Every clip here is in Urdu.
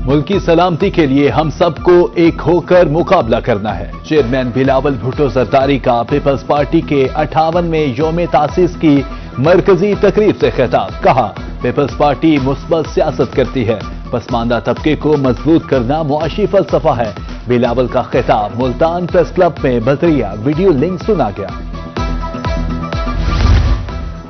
ملکی سلامتی کے لیے ہم سب کو ایک ہو کر مقابلہ کرنا ہے۔ چیئرمین بلاول بھٹو زرداری کا پیپلز پارٹی کے 58ویں یوم تاسیس کی مرکزی تقریب سے خطاب۔ کہا، پیپلز پارٹی مثبت سیاست کرتی ہے، پسماندہ طبقے کو مضبوط کرنا معاشی فلسفہ ہے۔ بلاول کا خطاب ملتان پریس کلب میں بذریعہ ویڈیو لنک سنا گیا۔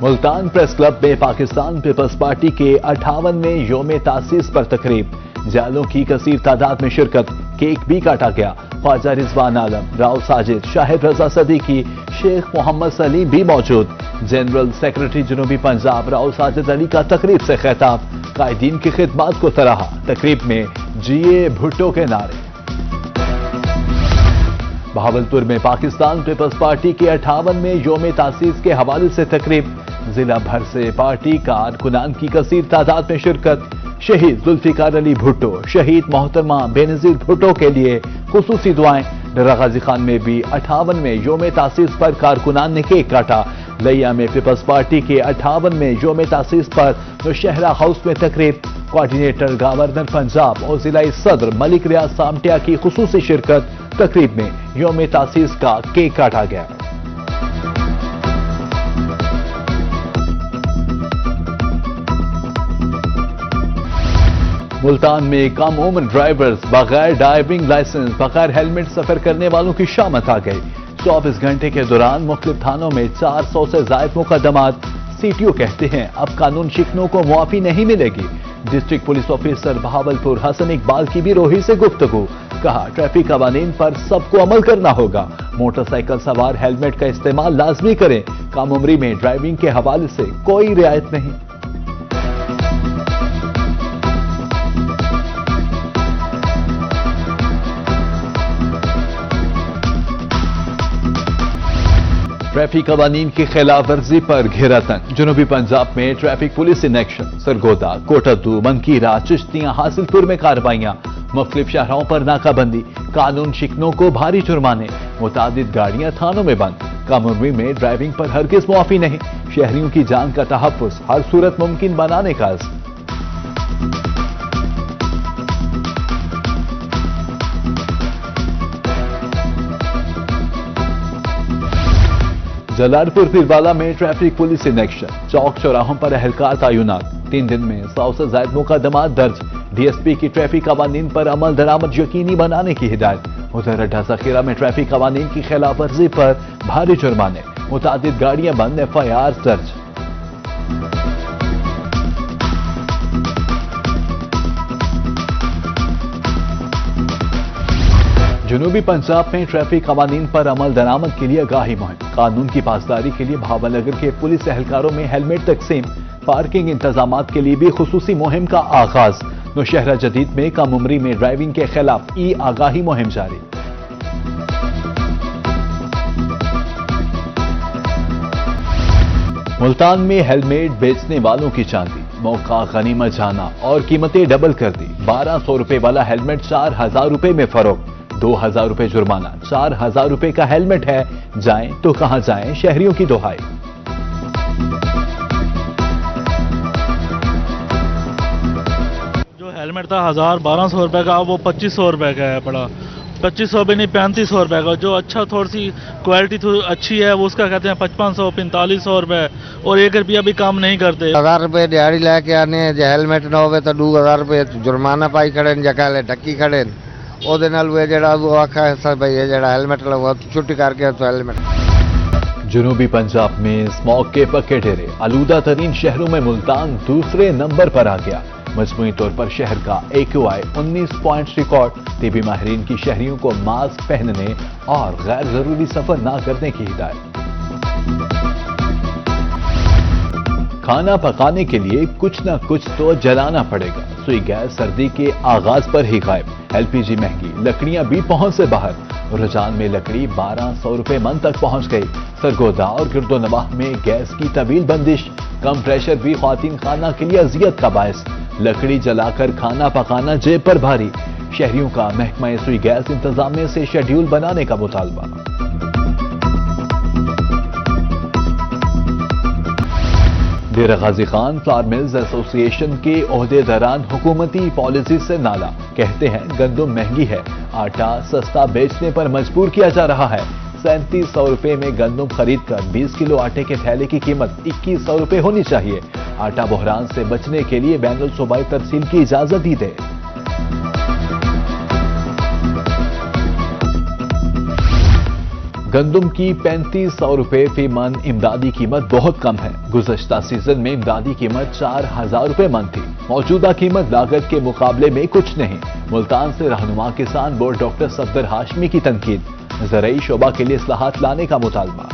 ملتان پریس کلب میں پاکستان پیپلز پارٹی کے 58ویں یوم تاسیس پر تقریب، جالوں کی کثیر تعداد میں شرکت، کیک بھی کاٹا گیا۔ خواجہ رضوان عالم، راؤ ساجد، شاہد رضا صدیقی، شیخ محمد سلیم بھی موجود۔ جنرل سیکرٹری جنوبی پنجاب راؤ ساجد علی کا تقریب سے خطاب، قائدین کی خدمات کو سراہا۔ تقریب میں جی اے بھٹو کے نعرے۔ بہاولپور میں پاکستان پیپلز پارٹی کے 58ویں یوم تاسیس کے حوالے سے تقریب، ضلع بھر سے پارٹی کارکنان کی کثیر تعداد میں شرکت۔ شہید ذوالفقار علی بھٹو، شہید محترمہ بے نظیر بھٹو کے لیے خصوصی دعائیں۔ ڈرہ غازی خان میں بھی 58ویں یوم تاسیس پر کارکنان نے کیک کاٹا۔ لیا میں پیپلز پارٹی کے 58ویں یوم تاسیس پر نوشہرہ ہاؤس میں تقریب، کوارڈینیٹر گورنر پنجاب اور ضلعی صدر ملک ریاض سامٹیا کی خصوصی شرکت۔ تقریب میں یوم تاسیس کا کیک کاٹا گیا۔ ملتان میں کم عمر ڈرائیورز بغیر ڈرائیونگ لائسنس، بغیر ہیلمٹ سفر کرنے والوں کی شامت آ گئی۔ 24 گھنٹے کے دوران مختلف تھانوں میں 400 سے زائد مقدمات۔ سی ٹی او کہتے ہیں اب قانون شکنوں کو معافی نہیں ملے گی۔ ڈسٹرکٹ پولیس آفیسر بہاولپور حسن اقبال کی بھی روہی سے گفتگو۔ کہا، ٹریفک قوانین پر سب کو عمل کرنا ہوگا، موٹر سائیکل سوار ہیلمٹ کا استعمال لازمی کریں۔ کم عمری میں ڈرائیونگ کے حوالے سے کوئی رعایت نہیں۔ ٹریفک قوانین کی خلاف ورزی پر گھیرا تنگ، جنوبی پنجاب میں traffic police in action. Sargodha, Kotaddu, Mankera, Chishtian, Hasilpur میں کارروائیاں، مختلف شہروں پر ناکہ بندی، قانون شکنوں کو بھاری جرمانے، متعدد گاڑیاں تھانوں میں بند۔ کم عمری میں ڈرائیونگ پر ہرگز معافی نہیں، شہریوں کی جان کا تحفظ ہر صورت ممکن بنانے کا عزم۔ جلال پور پیروالا میں ٹریفک پولیس ان ایکشن، چوک چوراہوں پر اہلکار تعینات۔ 3 دن میں 100 سے زائد مقدمات درج۔ ڈی ایس پی کی ٹریفک قوانین پر عمل درآمد یقینی بنانے کی ہدایت۔ ادھر اڈا ذخیرہ میں ٹریفک قوانین کی خلاف ورزی پر بھاری جرمانے، متعدد گاڑیاں بند، ایف آئی آر درج۔ جنوبی پنجاب میں ٹریفک قوانین پر عمل درآمد کے لیے آگاہی مہم۔ قانون کی پاسداری کے لیے بھاول نگر کے پولیس اہلکاروں میں ہیلمٹ تقسیم، پارکنگ انتظامات کے لیے بھی خصوصی مہم کا آغاز۔ نوشہرہ جدید میں کم عمری میں ڈرائیونگ کے خلاف ای آگاہی مہم جاری۔ ملتان میں ہیلمٹ بیچنے والوں کی چاندی، موقع غنیمت جانا اور قیمتیں ڈبل کر دی۔ 1200 روپے والا ہیلمٹ 4000 روپے میں فروخت، 2000 روپے جرمانہ۔ 4000 روپے کا ہیلمٹ ہے، جائیں تو کہاں جائیں، شہریوں کی دہائی۔ جو ہیلمٹ تھا 1200 روپے کا، وہ 2500 روپے کا ہے پڑا۔ 2500 بھی نہیں، 3500 روپے کا۔ جو اچھا تھوڑی سی کوالٹی اچھی ہے وہ اس کا کہتے ہیں 5500 4500 روپے، اور 1 روپیہ بھی کام نہیں کرتے۔ 1000 روپے دیہڑی لے کے آنے، جے ہیلمٹ نہ ہوئے تو 2000 روپے جرمانہ پائی کھڑے، جے کہلے ڈکی کھڑے۔ وہ جڑا وہ آخا ہے بھائی یہ جڑا ہیلمٹ لگا چھٹی کر کے تو ہیلمٹ۔ جنوبی پنجاب میں اسموگ کے پکے ڈھیرے، آلودہ ترین شہروں میں ملتان دوسرے نمبر پر آ گیا۔ مجموعی طور پر شہر کا AQI 19 پوائنٹس ریکارڈ۔ طبی ماہرین کی شہریوں کو ماسک پہننے اور غیر ضروری سفر نہ کرنے کی ہدایت۔ کھانا پکانے کے لیے کچھ نہ کچھ تو جلانا پڑے گا۔ سوئی گیس سردی کے آغاز پر ہی غائب، LPG مہنگی، لکڑیاں بھی پہنچ سے باہر۔ رجحان میں لکڑی 1200 روپے من تک پہنچ گئی۔ سرگودا اور گرد و نواح میں گیس کی طویل بندش، کم پریشر بھی خواتین خانہ کے لیے اذیت کا باعث۔ لکڑی جلا کر کھانا پکانا جیب پر بھاری۔ شہریوں کا محکمہ سوئی گیس انتظامیہ سے شیڈیول بنانے کا مطالبہ۔ ڈیرہ غازی خان فلاور ملز ایسوسی ایشن کے عہدیداران حکومتی پالیسی سے نالا، کہتے ہیں گندم مہنگی ہے، آٹا سستا بیچنے پر مجبور کیا جا رہا ہے۔ 3700 روپے میں گندم خرید کر 20 کلو آٹے کے تھیلے کی قیمت 2100 روپے ہونی چاہیے۔ آٹا بحران سے بچنے کے لیے بین الصوبائی ترسیل کی اجازت دی دے۔ گندم کی 3500 روپے فی من امدادی قیمت بہت کم ہے۔ گزشتہ سیزن میں امدادی قیمت 4000 روپے من تھی۔ موجودہ قیمت لاگت کے مقابلے میں کچھ نہیں۔ ملتان سے رہنما کسان بورڈ ڈاکٹر صفدر ہاشمی کی تنقید، زرعی شعبہ کے لیے اصلاحات لانے کا مطالبہ۔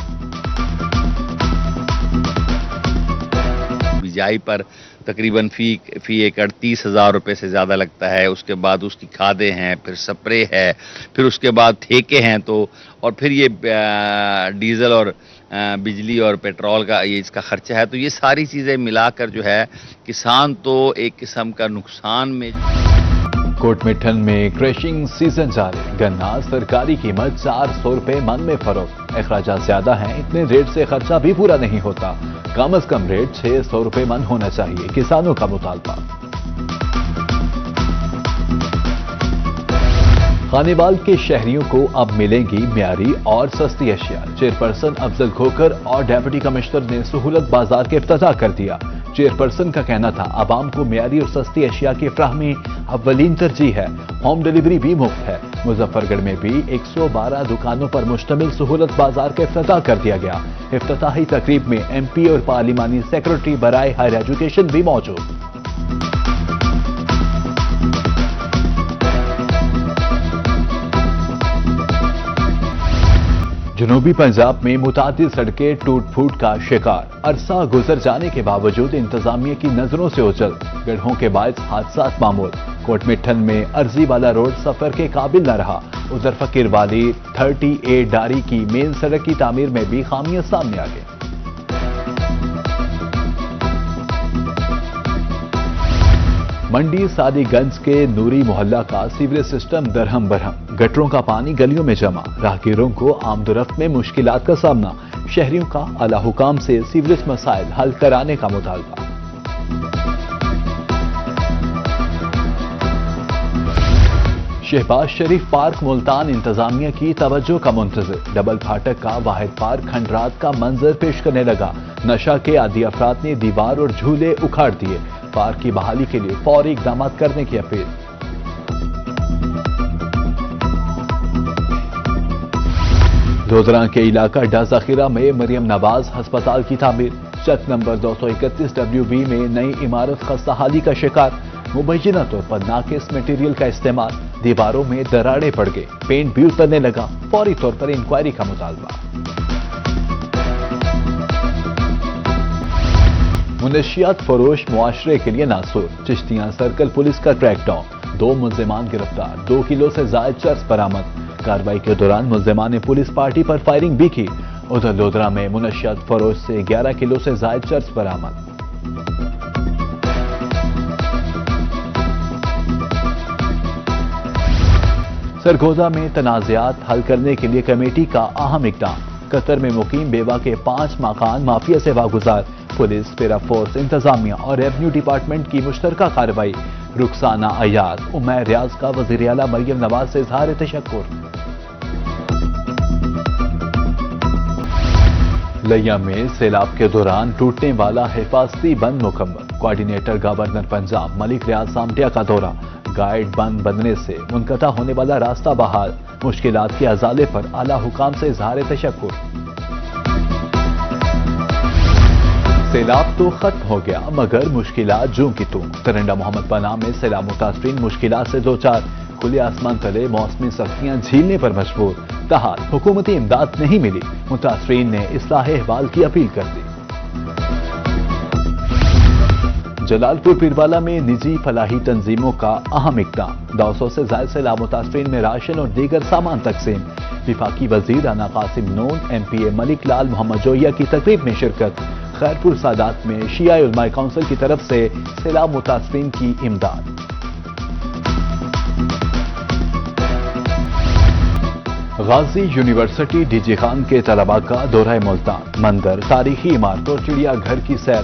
بجائی پر تقریباً فی ایکڑ 30,000 روپے سے زیادہ لگتا ہے، اس کے بعد اس کی کھادیں ہیں، پھر سپرے ہے، پھر اس کے بعد ٹھیکے ہیں، تو اور پھر یہ ڈیزل اور بجلی اور پیٹرول کا یہ اس کا خرچہ ہے، تو یہ ساری چیزیں ملا کر جو ہے کسان تو ایک قسم کا نقصان میں۔ کوٹ مٹھن میں کریشنگ سیزن جاری، گنا سرکاری قیمت 400 روپے من میں فروخت، اخراجات زیادہ ہیں، اتنے ریٹ سے خرچہ بھی پورا نہیں ہوتا، کم از کم ریٹ 600 روپے من ہونا چاہیے، کسانوں کا مطالبہ۔ خانیوال کے شہریوں کو اب ملیں گی معیاری اور سستی اشیاء، چیئرپرسن افضل کھوکھر اور ڈیپٹی کمشنر نے سہولت بازار کے افتتاح کر دیا۔ چیئرپرسن کا کہنا تھا عوام کو معیاری اور سستی اشیاء کی فراہمی اولین ترجیح ہے، ہوم ڈیلیوری بھی مفت ہے۔ مظفر گڑھ میں بھی 112 دکانوں پر مشتمل سہولت بازار کا افتتاح کر دیا گیا۔ افتتاحی تقریب میں ایم پی اور پارلیمانی سیکرٹری برائے ہائر ایجوکیشن بھی موجود۔ جنوبی پنجاب میں متعدد سڑکیں ٹوٹ پھوٹ کا شکار، عرصہ گزر جانے کے باوجود انتظامیہ کی نظروں سے اوجھل، گڑھوں کے باعث حادثات معمول۔ کوٹ مٹھن میں عرضی والا روڈ سفر کے قابل نہ رہا، ادھر فقیر والی 38 ڈاری کی مین سڑک کی تعمیر میں بھی خامیاں سامنے آ گئی۔ منڈی سادی گنج کے نوری محلہ کا سیوریج سسٹم درہم برہم، گٹروں کا پانی گلیوں میں جمع، راہگیروں کو آمد و رفت میں مشکلات کا سامنا، شہریوں کا اعلی حکام سے سیوریج مسائل حل کرانے کا مطالبہ۔ شہباز شریف پارک ملتان انتظامیہ کی توجہ کا منتظر، ڈبل پھاٹک کا واحد پارک کھنڈرات کا منظر پیش کرنے لگا، نشہ کے عادی افراد نے دیوار اور جھولے اکھاڑ دیے، پارک کی بحالی کے لیے فوری اقدامات کرنے کی اپیل۔ لودھراں کے علاقہ ڈا ذخیرہ میں مریم نواز ہسپتال کی تعمیر، چھت نمبر 231 WB میں نئی عمارت خستہ حالی کا شکار، مبینہ طور پر ناقص میٹیریل کا استعمال، دیواروں میں دراڑیں پڑ گئے، پینٹ بھی اترنے لگا، فوری طور پر انکوائری کا مطالبہ۔ منشیات فروش معاشرے کے لیے ناسور، چشتیاں سرکل پولیس کا ٹریک ڈاؤن، 2 ملزمان گرفتار، 2 کلو سے زائد چرس برآمد، کارروائی کے دوران ملزمان نے پولیس پارٹی پر فائرنگ بھی کی۔ ادھر لودھرا میں منشیات فروش سے 11 کلو سے زائد چرس برآمد۔ سرگودا میں تنازعات حل کرنے کے لیے کمیٹی کا اہم اقدام، قطر میں مقیم بیوہ کے 5 مکان مافیا سے واگزار، پولیس، پیرا فورس، انتظامیہ اور ریونیو ڈپارٹمنٹ کی مشترکہ کارروائی۔ رخسانہ ایاز، عمیر ریاض کا وزیر اعلیٰ مریم نواز سے اظہار تشکر۔ لیا میں سیلاب کے دوران ٹوٹنے والا حفاظتی بند مکمل، کوارڈینیٹر گورنر پنجاب ملک ریاض سامڈیا کا دورہ، گائیڈ بند بننے سے منقطع ہونے والا راستہ بحال، مشکلات کے ازالے پر اعلیٰ حکام سے اظہار تشکر۔ سیلاب تو ختم ہو گیا مگر مشکلات جوں کی توں، ترنڈا محمد پناہ میں سیلاب متاثرین مشکلات سے دوچار، کھلے آسمان تلے موسمی سختیاں جھیلنے پر مجبور، تاحال حکومتی امداد نہیں ملی، متاثرین نے اصلاح احوال کی اپیل کر دی۔ جلال پور پیروالا میں نجی فلاحی تنظیموں کا اہم اقدام، 200 سے زائد سیلاب متاثرین میں راشن اور دیگر سامان تقسیم، وفاقی وزیر رانا قاسم نون، MP ملک لال محمد جوہیا کی تقریب میں شرکت، خیرپور سادات میں شیعہ علماء کونسل کی طرف سے سیلاب متاثرین کی امداد۔ غازی یونیورسٹی ڈی جی خان کے طلباء کا دورہ ملتان، مندر، تاریخی عمارت اور چڑیا گھر کی سیر،